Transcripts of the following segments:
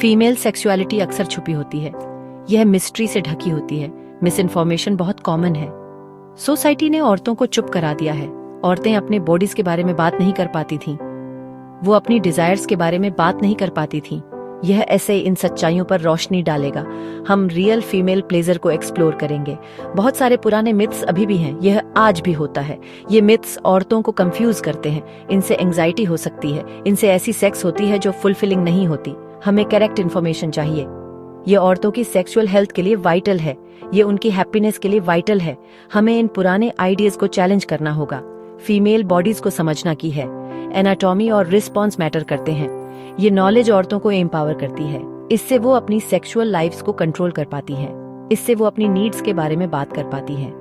Female sexuality अक्सर छुपी होती है, यह मिस्ट्री से ढकी होती है, मिस इन्फॉर्मेशन बहुत कॉमन है। सोसाइटी ने औरतों को चुप करा दिया है। औरतें अपने बॉडीज के बारे में बात नहीं कर पाती थीं, वो अपनी डिजायर्स के बारे में बात नहीं कर पाती थीं। यह ऐसे इन सच्चाइयों पर रोशनी डालेगा। हम रियल फीमेल प्लेजर को एक्सप्लोर करेंगे। बहुत सारे पुराने मिथ्स अभी भी हैं, यह आज भी होता है। ये मिथ्स औरतों को कंफ्यूज करते हैं, इनसे एंजाइटी हो सकती है, इनसे ऐसी सेक्स होती है जो फुलफिलिंग नहीं होती। हमें करेक्ट इन्फॉर्मेशन चाहिए। ये औरतों की सेक्सुअल हेल्थ के लिए वाइटल है, ये उनकी हैप्पीनेस के लिए वाइटल है। हमें इन पुराने आइडियाज को चैलेंज करना होगा। फीमेल बॉडीज को समझना की है, एनाटॉमी और रिस्पॉन्स मैटर करते हैं। ये नॉलेज औरतों को एम्पावर करती है, इससे वो अपनी सेक्सुअल लाइफ्स को कंट्रोल कर पाती हैं, इससे वो अपनी नीड्स के बारे में बात कर पाती हैं,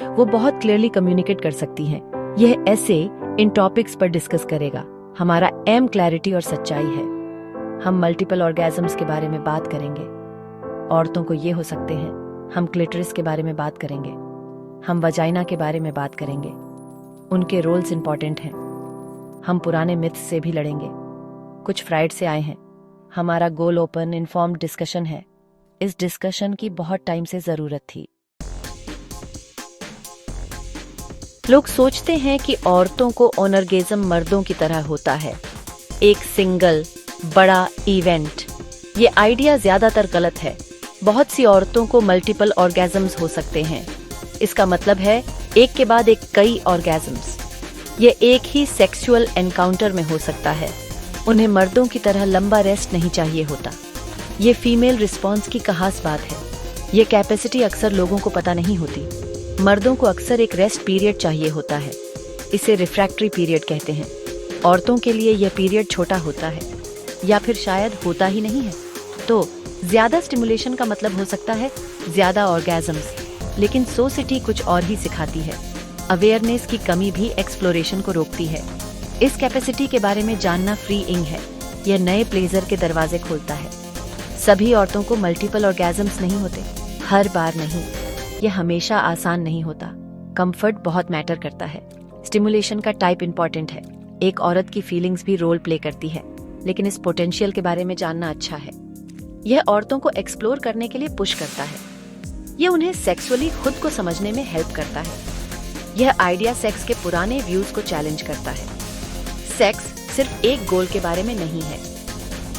वो बहुत क्लियरली कम्युनिकेट कर सकती हैं। यह ऐसे इन टॉपिक्स पर डिस्कस करेगा। हमारा एम क्लैरिटी और सच्चाई है। हम मल्टीपल ऑर्गेजम्स के बारे में बात करेंगे। औरतों को ये हो सकते हैं। हम क्लिटरिस के बारे में बात करेंगे। हम वजाइना के बारे में बात करेंगे। उनके रोल्स इंपॉर्टेंट हैं। हम पुराने मिथ्स से भी लड़ेंगे, कुछ फ्राइड से आए हैं। हमारा गोल ओपन इन्फॉर्म्ड डिस्कशन है। इस डिस्कशन की बहुत टाइम से जरूरत थी। लोग सोचते हैं कि औरतों को ऑनर्गेज्म मर्दों की तरह होता है, एक सिंगल बड़ा इवेंट। ये आइडिया ज्यादातर गलत है। बहुत सी औरतों को मल्टीपल ऑर्गेजम्स हो सकते हैं। इसका मतलब है एक के बाद एक कई ऑर्गेजम्स। ये एक ही सेक्सुअल एनकाउंटर में हो सकता है। उन्हें मर्दों की तरह लंबा रेस्ट नहीं चाहिए होता। ये फीमेल रिस्पॉन्स की खास बात है। ये कैपेसिटी अक्सर लोगों को पता नहीं होती। मर्दों को अक्सर एक रेस्ट पीरियड चाहिए होता है, इसे रिफ्रैक्टरी पीरियड कहते हैं। औरतों के लिए यह पीरियड छोटा होता है या फिर शायद होता ही नहीं है। तो ज्यादा स्टिमुलेशन का मतलब हो सकता है ज्यादा ऑर्गेजम्स, लेकिन सोसाइटी कुछ और ही सिखाती है। अवेयरनेस की कमी भी एक्सप्लोरेशन को रोकती है। इस कैपेसिटी के बारे में जानना फ्रीइंग है। यह नए प्लेजर के दरवाजे खोलता है। सभी औरतों को मल्टीपल ऑर्गेजम्स नहीं होते, हर बार नहीं। यह हमेशा आसान नहीं होता। कंफर्ट बहुत मैटर करता है। स्टिमुलेशन का टाइप इंपॉर्टेंट है। एक औरत की फीलिंग्स भी रोल प्ले करती है, लेकिन इस पोटेंशियल के बारे में जानना अच्छा है। यह औरतों को एक्सप्लोर करने के लिए पुश करता है। यह उन्हें सेक्सुअली खुद को समझने में हेल्प करता है। यह आइडिया सेक्स के पुराने व्यूज को चैलेंज करता है। सेक्स सिर्फ एक गोल के बारे में नहीं है,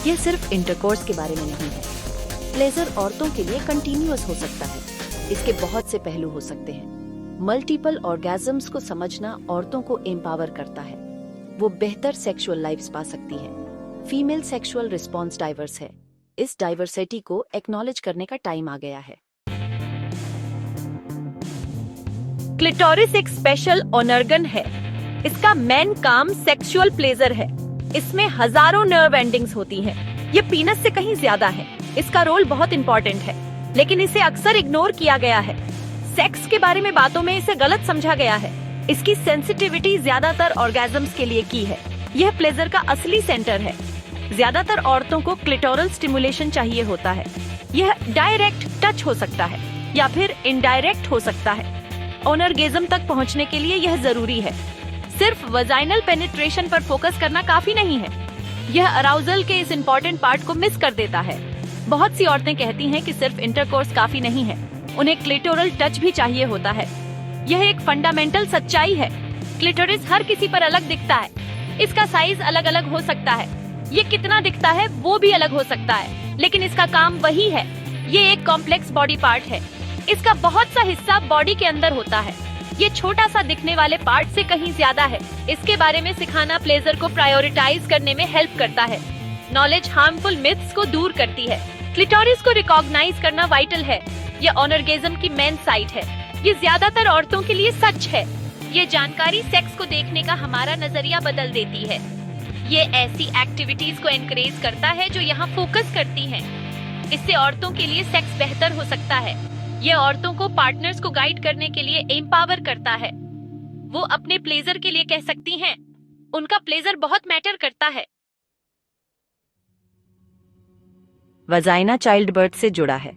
यह सिर्फ इंटरकोर्स के बारे में नहीं है। प्लेजर औरतों के लिए कंटिन्यूअस हो सकता है, इसके बहुत से पहलू हो सकते हैं। मल्टीपल ऑर्गेजम्स को समझना औरतों को एम्पावर करता है। वो बेहतर सेक्सुअल लाइफ्स पा सकती है। फीमेल सेक्सुअल रिस्पॉन्स डाइवर्स है। इस डाइवर्सिटी को एक्नॉलेज करने का टाइम आ गया है। क्लिटोरिस एक स्पेशल ऑर्गन है। इसका मेन काम सेक्सुअल प्लेजर है। इसमें हजारों नर्व एंडिंग्स होती हैं। ये पीनस से कहीं ज्यादा है। इसका रोल बहुत इंपॉर्टेंट है, लेकिन इसे अक्सर इग्नोर किया गया है। सेक्स के बारे में बातों में इसे गलत समझा गया है। इसकी सेंसिटिविटी ज्यादातर ऑर्गेजम्स के लिए की है। यह प्लेजर का असली सेंटर है। ज्यादातर औरतों को क्लिटोरल स्टिमुलेशन चाहिए होता है। यह डायरेक्ट टच हो सकता है या फिर इनडायरेक्ट हो सकता है। ऑनर्गेज्म तक पहुंचने के लिए यह जरूरी है। सिर्फ वजाइनल पेनिट्रेशन पर फोकस करना काफी नहीं है। यह अराउजल के इस इम्पोर्टेंट पार्ट को मिस कर देता है। बहुत सी औरतें कहती हैं कि सिर्फ इंटरकोर्स काफी नहीं है, उन्हें क्लिटोरल टच भी चाहिए होता है। यह एक फंडामेंटल सच्चाई है। क्लिटोरिस हर किसी पर अलग दिखता है। इसका साइज अलग अलग हो सकता है। ये कितना दिखता है वो भी अलग हो सकता है, लेकिन इसका काम वही है। ये एक कॉम्प्लेक्स बॉडी पार्ट है। इसका बहुत सा हिस्सा बॉडी के अंदर होता है। ये छोटा सा दिखने वाले पार्ट से कहीं ज्यादा है। इसके बारे में सिखाना प्लेजर को प्रायोरिटाइज करने में हेल्प करता है। नॉलेज हार्मफुल मिथ्स को दूर करती है। क्लिटोरिस को रिकॉग्नाइज करना वाइटल है। ये ऑनर्गेज्म की मेन साइट है। ये ज्यादातर औरतों के लिए सच है। ये जानकारी सेक्स को देखने का हमारा नजरिया बदल देती है। ये ऐसी एक्टिविटीज को एनकरेज करता है जो यहाँ फोकस करती हैं। इससे औरतों के लिए सेक्स बेहतर हो सकता है। ये औरतों को पार्टनर्स को गाइड करने के लिए एम्पावर करता है। वो अपने प्लेजर के लिए कह सकती हैं, उनका प्लेजर बहुत मैटर करता है। वजाइना चाइल्ड बर्थ से जुड़ा है।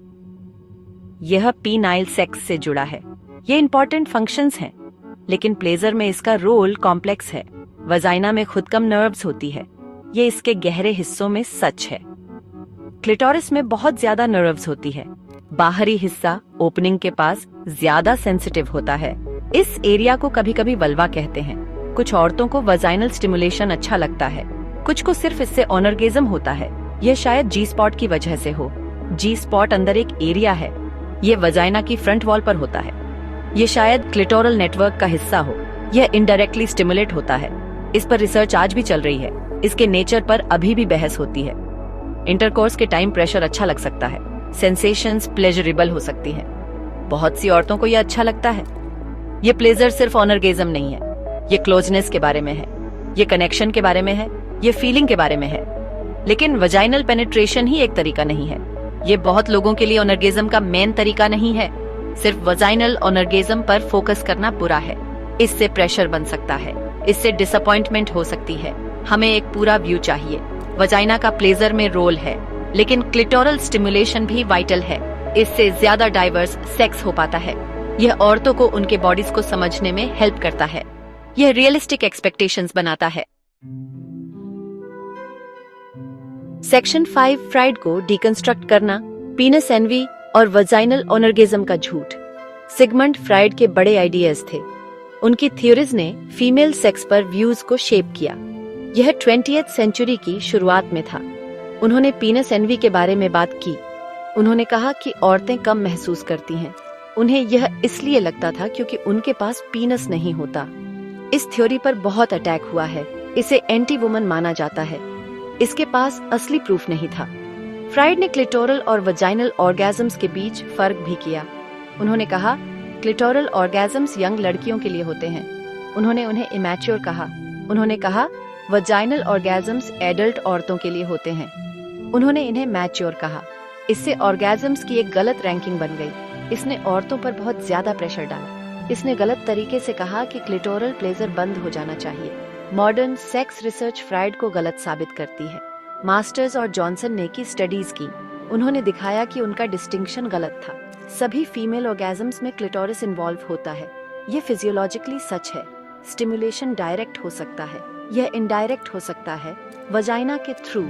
यह पीनाइल सेक्स से जुड़ा है। ये इंपॉर्टेंट फंक्शंस हैं, लेकिन प्लेजर में इसका रोल कॉम्प्लेक्स है। वजाइना में खुद कम नर्व्स होती है। ये इसके गहरे हिस्सों में सच है। क्लिटोरिस में बहुत ज्यादा नर्व्स होती है। बाहरी हिस्सा ओपनिंग के पास ज्यादा सेंसिटिव होता है। इस एरिया को कभी कभी वल्वा कहते हैं। कुछ औरतों को वजाइनल स्टिमुलेशन अच्छा लगता है, कुछ को सिर्फ इससे ऑनर्गेज्म होता है। यह शायद जी स्पॉट की वजह से हो। जी स्पॉट अंदर एक एरिया है, ये वजाइना की फ्रंट वॉल पर होता है। ये शायद क्लिटोरल नेटवर्क का हिस्सा हो। यह इनडायरेक्टली स्टिमुलेट होता है। इस पर रिसर्च आज भी चल रही है। इसके नेचर पर अभी भी बहस होती है। इंटरकोर्स के टाइम प्रेशर अच्छा लग सकता है, सेंसेशंस प्लेजरेबल हो सकती हैं। बहुत सी औरतों को यह अच्छा लगता है। ये प्लेजर सिर्फ ऑनर्गेज्म नहीं है, ये क्लोजनेस के बारे में है, ये कनेक्शन के बारे में है, ये फीलिंग के बारे में है। लेकिन वजाइनल पेनिट्रेशन ही एक तरीका नहीं है। ये बहुत लोगों के लिए ऑनर्गेज्म का मेन तरीका नहीं है। सिर्फ वजाइनल ऑनर्गेज्म पर फोकस करना बुरा है। इससे प्रेशर बन सकता है, इससे डिसअपॉइंटमेंट हो सकती है। हमें एक पूरा व्यू चाहिए। वजाइना का प्लेजर में रोल है, लेकिन क्लिटोरल स्टिमुलेशन भी वाइटल है। इससे ज्यादा डाइवर्स सेक्स हो पाता है। यह औरतों को उनके बॉडीज को समझने में हेल्प करता है। यह रियलिस्टिक एक्सपेक्टेशंस बनाता है। सेक्शन 5 फ्राइड को डिकंस्ट्रक्ट करना, पीनस एनवी और वजाइनल ऑनर्गेज्म का झूठ। सिगमंड फ्राइड के बड़े आइडियाज थे। उनकी थ्योरीज ने फीमेल सेक्स पर व्यूज को शेप किया। यह 20th सेंचुरी की शुरुआत में था। उन्होंने पीनस एनवी के बारे में बात की। उन्होंने कहा कि औरतें कम महसूस करती हैं। उन्हें यह इसलिए लगता था क्योंकि उनके पास पीनस नहीं होता। इस थ्योरी पर बहुत अटैक हुआ है। इसे एंटी वुमन माना जाता है। इसके पास असली प्रूफ नहीं था। फ्राइड ने क्लिटोरल और वजाइनल ऑर्गेजम्स के बीच फर्क भी किया। उन्होंने कहा क्लिटोरल ऑर्गेजम्स यंग लड़कियों के लिए होते हैं। उन्होंने उन्हें इमैच्योर कहा। उन्होंने कहा वजाइनल ऑर्गेजम्स एडल्ट औरतों के लिए होते हैं। उन्होंने इन्हें मैच्योर कहा। इससे ऑर्गेजम्स की एक गलत रैंकिंग बन गई। इसने औरतों पर बहुत ज्यादा प्रेशर डाला। इसने गलत तरीके से कहा कि क्लिटोरल प्लेजर बंद हो जाना चाहिए। मॉडर्न सेक्स रिसर्च फ्राइड को गलत साबित करती है। मास्टर्स और जॉनसन ने की स्टडीज की। उन्होंने दिखाया कि उनका डिस्टिंक्शन गलत था। सभी फीमेल ऑर्गेजम्स में क्लिटोरिस इन्वॉल्व होता है। यह फिजियोलॉजिकली सच है। स्टिमुलेशन डायरेक्ट हो सकता है, यह इनडायरेक्ट हो सकता है, वजाइना के थ्रू।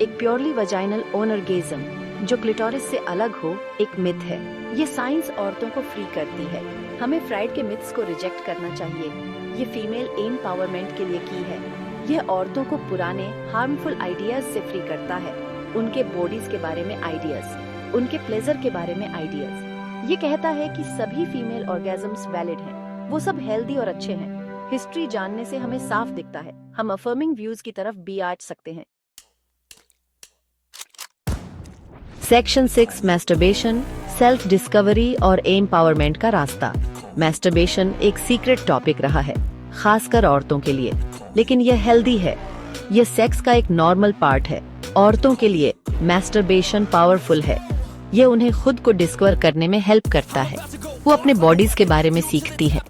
एक प्योरली वजाइनल ऑनर्गेज्म जो क्लिटोरिस से अलग हो एक मिथ है। ये साइंस औरतों को फ्री करती है। हमें फ्राइड के मिथ्स को रिजेक्ट करना चाहिए। ये फीमेल एम्पावरमेंट के लिए की है। यह औरतों को पुराने हार्मफुल आइडियाज से फ्री करता है। उनके बॉडीज के बारे में आइडियाज, उनके प्लेजर के बारे में आइडियाज। ये कहता है कि सभी फीमेल ऑर्गेजम्स वैलिड हैं, वो सब हेल्दी और अच्छे हैं। हिस्ट्री जानने से हमें साफ दिखता है। हम अफर्मिंग व्यूज की तरफ भी आ सकते हैं। सेक्शन 6 मैस्टरबेशन, सेल्फ डिस्कवरी और एम्पावरमेंट का रास्ता। मैस्टरबेशन एक सीक्रेट टॉपिक रहा है, खासकर औरतों के लिए, लेकिन यह हेल्दी है। यह सेक्स का एक नॉर्मल पार्ट है। औरतों के लिए मैस्टरबेशन पावरफुल है। यह उन्हें खुद को डिस्कवर करने में हेल्प करता है। वो अपने बॉडीज के बारे में सीखती है।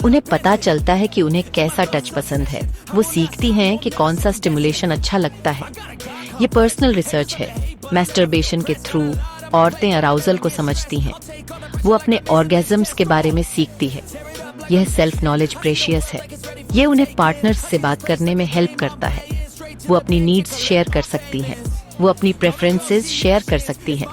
उन्हें पता चलता है कि उन्हें कैसा टच पसंद है। वो सीखती हैं कि कौन सा स्टिमुलेशन अच्छा लगता है। ये पर्सनल रिसर्च है। मैस्टरबेशन के थ्रू औरतें अराउजल को समझती हैं। वो अपने ऑर्गेजम्स के बारे में सीखती है। यह सेल्फ नॉलेज प्रेशियस है। ये उन्हें पार्टनर्स से बात करने में हेल्प करता है। वो अपनी नीड्स शेयर कर सकती हैं। वो अपनी प्रेफरेंसेस शेयर कर सकती हैं।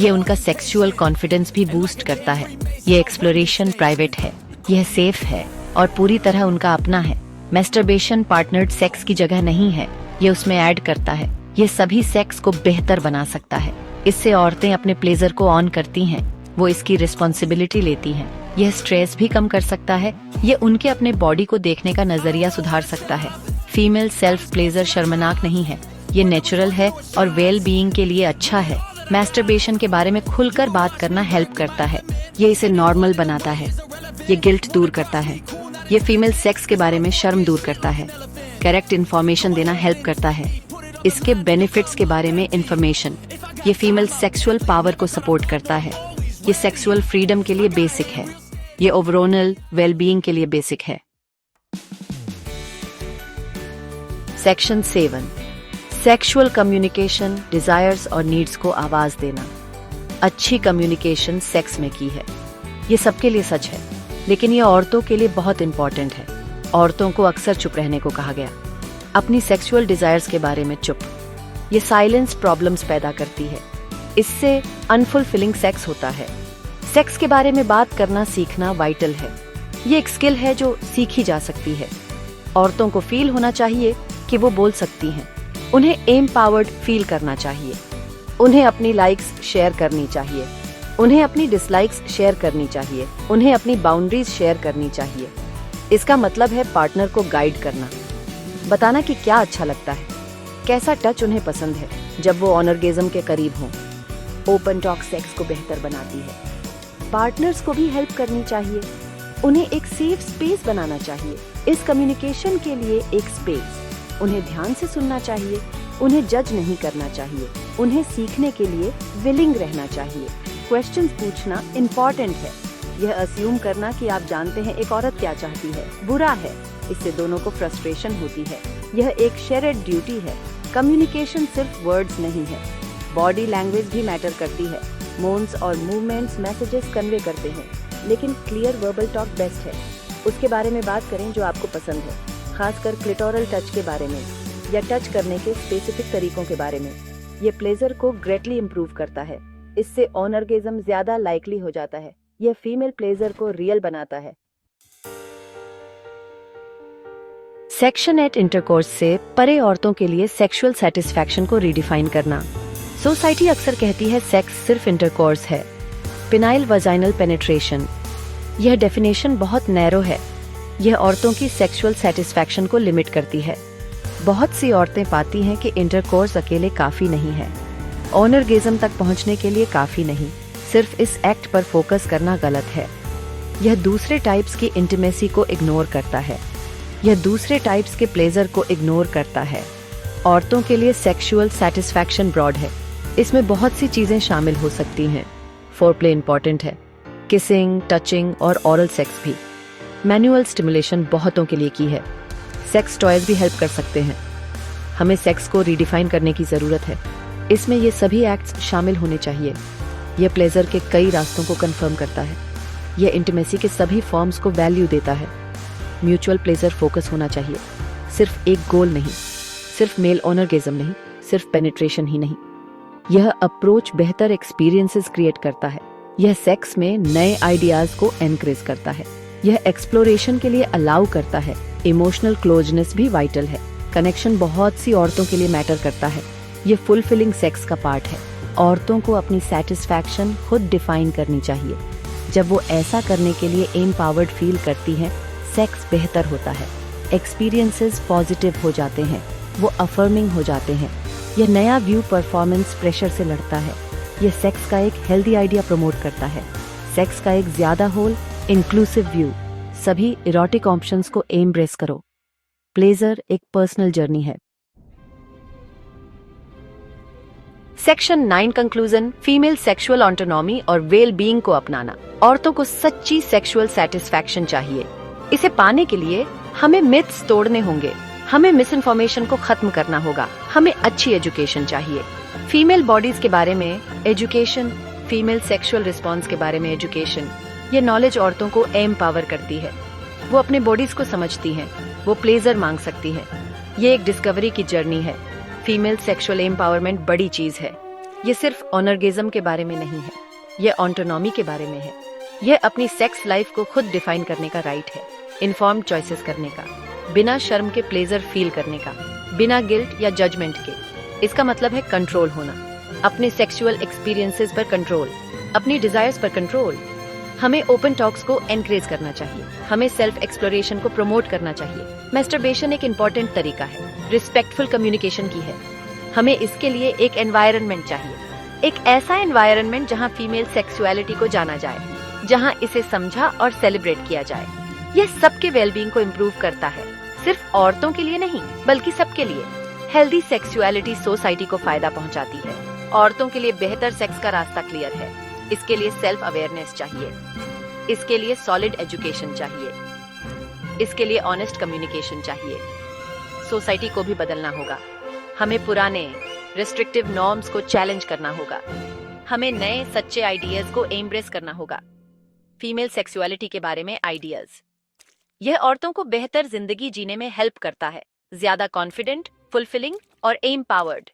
ये उनका सेक्सुअल कॉन्फिडेंस भी बूस्ट करता है। ये एक्सप्लोरेशन प्राइवेट है, यह सेफ है और पूरी तरह उनका अपना है। मैस्टरबेशन पार्टनर्ड सेक्स की जगह नहीं है, ये उसमें ऐड करता है। ये सभी सेक्स को बेहतर बना सकता है। इससे औरतें अपने प्लेजर को ऑन करती हैं। वो इसकी रिस्पॉन्सिबिलिटी लेती हैं। यह स्ट्रेस भी कम कर सकता है। ये उनके अपने बॉडी को देखने का नजरिया सुधार सकता है। फीमेल सेल्फ प्लेजर शर्मनाक नहीं है, ये नेचुरल है और वेल बीइंग के लिए अच्छा है। मैस्टरबेशन के बारे में खुलकर बात करना हेल्प करता है। ये इसे नॉर्मल बनाता है। ये गिल्ट दूर करता है। ये फीमेल सेक्स के बारे में शर्म दूर करता है। करेक्ट इन्फॉर्मेशन देना हेल्प करता है। इसके बेनिफिट्स के बारे में इंफॉर्मेशन। ये फीमेल सेक्सुअल पावर को सपोर्ट करता है। ये सेक्सुअल फ्रीडम के लिए बेसिक है। ये ओवरऑल वेलबीइंग के लिए बेसिक है। सेक्शन 7 सेक्सुअल कम्युनिकेशन, डिजायर्स और नीड्स को आवाज देना। अच्छी कम्युनिकेशन सेक्स में की है। ये सबके लिए सच है, लेकिन ये औरतों के लिए बहुत इंपॉर्टेंट है। औरतों को अक्सर चुप रहने को कहा गया। अपनी सेक्सुअल डिजायर्स के बारे में चुप। ये साइलेंस प्रॉब्लम्स पैदा करती है। इससे अनफुलफिलिंग सेक्स होता है। सेक्स के बारे में बात करना सीखना वाइटल है। ये एक स्किल है जो सीखी जा सकती है। औरतों को फील होना चाहिए कि वो बोल सकती हैं। उन्हें एम्पावर्ड फील करना चाहिए। उन्हें अपनी लाइक्स शेयर करनी चाहिए। उन्हें अपनी डिसलाइक्स शेयर करनी चाहिए। उन्हें अपनी बाउंड्रीज शेयर करनी चाहिए। इसका मतलब है पार्टनर को गाइड करना, बताना कि क्या अच्छा लगता है, कैसा टच उन्हें पसंद है जब वो ऑनरगेज़म के करीब हों। ओपन टॉक सेक्स को बेहतर बनाती है। पार्टनर्स को भी हेल्प करनी चाहिए। उन्हें एक सेफ स्पेस बनाना चाहिए। इस कम्युनिकेशन के लिए एक स्पेस। उन्हें ध्यान से सुनना चाहिए। उन्हें जज नहीं करना चाहिए। उन्हें सीखने के लिए विलिंग रहना चाहिए। क्वेश्चंस पूछना इम्पोर्टेंट है। यह अस्यूम करना कि आप जानते हैं एक औरत क्या चाहती है बुरा है। इससे दोनों को फ्रस्ट्रेशन होती है। यह एक शेयर्ड ड्यूटी है। कम्युनिकेशन सिर्फ वर्ड्स नहीं है, बॉडी लैंग्वेज भी मैटर करती है। मोन्स और मूवमेंट्स मैसेजेस कन्वे करते हैं, लेकिन क्लियर वर्बल टॉक बेस्ट है। उसके बारे में बात करें जो आपको पसंद है, खासकर क्लिटोरल टच के बारे में या टच करने के स्पेसिफिक तरीकों के बारे में। ये प्लेजर को ग्रेटली इम्प्रूव करता है। इससे ऑनरगेज़म ज्यादा लाइकली हो जाता है। यह फीमेल प्लेजर को रियल बनाता है। सेक्शन एट इंटरकोर्स से परे औरतों के लिए सेक्सुअल सेटिस्फैक्शन को रीडिफाइन करना। सोसाइटी अक्सर कहती है सेक्स सिर्फ इंटरकोर्स है, पिनाइल वजाइनल पेनिट्रेशन। यह डेफिनेशन बहुत नैरो है। यह औरतों की सेक्सुअल सेटिस्फैक्शन को लिमिट करती है। बहुत सी औरतें पाती हैं कि इंटरकोर्स अकेले काफी नहीं है, ऑनरगेज़म तक पहुंचने के लिए काफी नहीं। सिर्फ इस एक्ट पर फोकस करना गलत है। यह दूसरे टाइप्स की इंटीमेसी को इग्नोर करता है। यह दूसरे टाइप्स के प्लेजर को इग्नोर करता है। औरतों के लिए सेक्सुअल सेटिस्फैक्शन ब्रॉड है। इसमें बहुत सी चीजें शामिल हो सकती हैं। फोरप्ले इंपॉर्टेंट है, किसिंग, टचिंग और ओरल सेक्स भी। मैनुअल स्टिमुलेशन बहुतों के लिए की है। सेक्स टॉयज भी हेल्प कर सकते हैं। हमें सेक्स को रीडिफाइन करने की जरूरत है। इसमें ये सभी एक्ट्स शामिल होने चाहिए। यह प्लेजर के कई रास्तों को कंफर्म करता है। यह इंटीमेसी के सभी फॉर्म्स को वैल्यू देता है। म्यूचुअल प्लेजर फोकस होना चाहिए, सिर्फ एक गोल नहीं, सिर्फ मेल ऑनरगेज़म नहीं, सिर्फ पेनिट्रेशन ही नहीं। यह अप्रोच बेहतर एक्सपीरियंसेस क्रिएट करता है। यह सेक्स में नए आइडियाज को एनकरेज करता है। यह एक्सप्लोरेशन के लिए अलाउ करता है। इमोशनल क्लोजनेस भी वाइटल है। कनेक्शन बहुत सी औरतों के लिए मैटर करता है। यह फुलफिलिंग सेक्स का पार्ट है। औरतों को अपनी सेटिस्फैक्शन खुद डिफाइन करनी चाहिए। जब वो ऐसा करने के लिए एम्पावर्ड फील करती हैं, सेक्स बेहतर होता है। एक्सपीरियंसेस पॉजिटिव हो जाते हैं, वो अफर्मिंग हो जाते हैं। यह नया व्यू परफॉर्मेंस प्रेशर से लड़ता है। यह सेक्स का एक हेल्दी आइडिया प्रमोट करता है। सेक्स का एक ज्यादा होल इंक्लूसिव व्यू। सभी इरोटिक ऑप्शंस को एम्ब्रेस करो। प्लेजर एक पर्सनल जर्नी है। Section 9 conclusion, female sexual autonomy और वेल बीइंग को अपनाना। औरतों को सच्ची सेक्सुअल सेटिस्फैक्शन चाहिए। इसे पाने के लिए हमें मिथ्स तोड़ने होंगे। हमें मिस इन्फॉर्मेशन को खत्म करना होगा। हमें अच्छी एजुकेशन चाहिए। फीमेल बॉडीज के बारे में एजुकेशन, फीमेल सेक्सुअल रिस्पॉन्स के बारे में एजुकेशन। ये नॉलेज औरतों को एम्पावर करती है। वो अपने बॉडीज को समझती हैं। वो प्लेजर मांग सकती हैं। ये एक डिस्कवरी की जर्नी है। फीमेल सेक्सुअल एम्पावरमेंट बड़ी चीज है। ये सिर्फ ऑनरगेज़म के बारे में नहीं है, ये ऑटोनॉमी के बारे में है। यह अपनी सेक्स लाइफ को खुद डिफाइन करने का राइट है। इन्फॉर्म्ड चॉइसेस करने का, बिना शर्म के प्लेजर फील करने का, बिना गिल्ट या जजमेंट के। इसका मतलब है कंट्रोल होना, अपने सेक्सुअल एक्सपीरियंसेस पर कंट्रोल, अपनी डिजायर्स पर कंट्रोल। हमें ओपन टॉक्स को एनकरेज करना चाहिए। हमें सेल्फ एक्सप्लोरेशन को प्रमोट करना चाहिए। मैस्टरबेशन एक इम्पोर्टेंट तरीका है, रिस्पेक्टफुल कम्युनिकेशन की है। हमें इसके लिए एक एनवायरनमेंट चाहिए, एक ऐसा एनवायरनमेंट जहां फीमेल सेक्सुअलिटी को जाना जाए, जहां इसे समझा और सेलिब्रेट किया जाए। यह सबके वेलबींग को इम्प्रूव करता है, सिर्फ औरतों के लिए नहीं बल्कि सबके लिए। हेल्दी सेक्सुअलिटी सोसाइटी को फायदा पहुंचाती है। औरतों के लिए बेहतर सेक्स का रास्ता क्लियर है। इसके लिए सेल्फ अवेयरनेस चाहिए, इसके लिए सॉलिड एजुकेशन चाहिए, इसके लिए ऑनेस्ट कम्युनिकेशन चाहिए। सोसाइटी को भी बदलना होगा। हमें पुराने रिस्ट्रिक्टिव नॉर्म्स को चैलेंज करना होगा। हमें नए सच्चे आइडियाज को एम्ब्रेस करना होगा। फीमेल सेक्सुअलिटी के बारे में आइडियाज, यह औरतों को बेहतर जिंदगी जीने में हेल्प करता है, ज्यादा कॉन्फिडेंट, फुलफिलिंग और एम्पावर्ड।